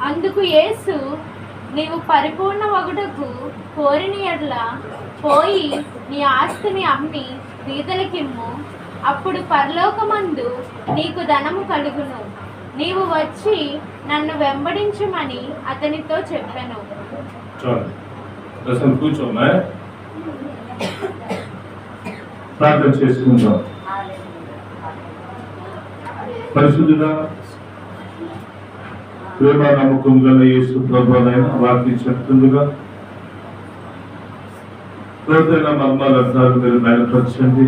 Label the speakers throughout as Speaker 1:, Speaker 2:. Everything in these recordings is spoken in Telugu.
Speaker 1: అందుకు యేసు, నీవు పరిపూర్ణ వగుటకు కోరిన యెడల పోయి నీ ఆస్తిని అమ్మి బీదలకిమ్ము, అప్పుడు పరలోకమందు నీకు ధనము కలుగును. నీవు వచ్చి నన్ను వెంబడించమని అతనితో చెప్పాను.
Speaker 2: ప్రార్థన చేసుకుందాం. పరిశుద్ధుడా, ప్రేమ నమ్మకం గల యేసు ప్రభువైన వాక్యం చెప్తుండగా లోతైన మర్మాల అర్థాలు మీరు బయలుపరచండి,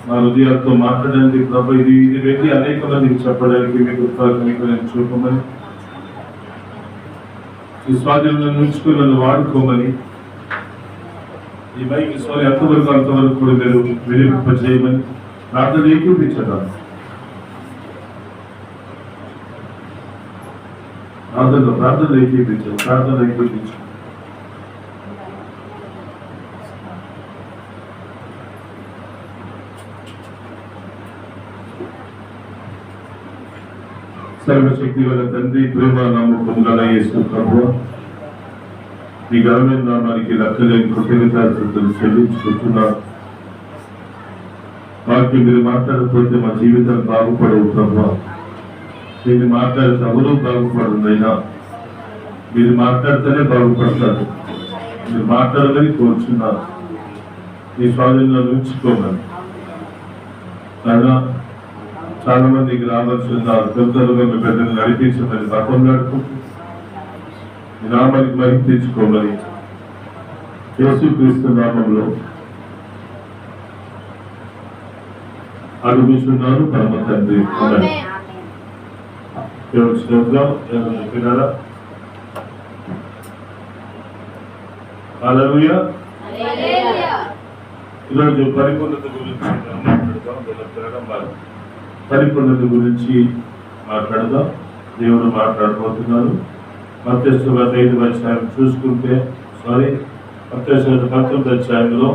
Speaker 2: మా హృదయాలతో మాట్లాడండి ప్రభు. ఇది వెళ్ళి అనేక మందికి చెప్పడానికి మీకు నేను చూపమని, ఈ స్వాధీనంలో ఉంచుకుని నన్ను వాడుకోమని, ఈ మైక్ స్వామి ఎంతవరకు అంతవరకు కూడా మీరు వెలింపజేయమని ప్రార్థన ఏకీపించడం. ప్రార్థన ఏకీపించండి. సర్వశక్తి గల తండ్రి, ప్రేమ నమ్మకం గల యేసు ప్రభువా, మీ ఘనమైన నామానికి లెక్కలేని కృతజ్ఞతాస్తుతులు చెల్లించుకుంటున్నాను. వాక్యం మీరు మాట్లాడకపోతే మా జీవితాలు బాగుపడవు ప్రభువా. మీరు మాట్లాడితే ఎవరూ బాగుపడుతుందైనా మీరు మాట్లాడితేనే బాగుపడతారు. మీరు మాట్లాడాలని కోరుచున్నారు. మీ స్వాధీనంలో ఉంచుకోమని అయినా చాలా మందికి రావాల్సిన్నారు. తొందరగా మీ పెద్దలు నడిపించమని మాట్లాడుకుంటూ మీ నామానికి మహిమ తెచ్చుకోమని యేసుక్రీస్తు నామంలో అడుగుచున్నాను పరమ తండ్రి. చెప్పినారా? హల్లెలూయా. ఈరోజు పరిపూర్ణత గురించి మాట్లాడదాం. దేవుడు మాట్లాడబోతున్నారు. మత్తయి 5వ అధ్యాయం చూసుకుంటే, మత్తయి 19వ అధ్యాయంలో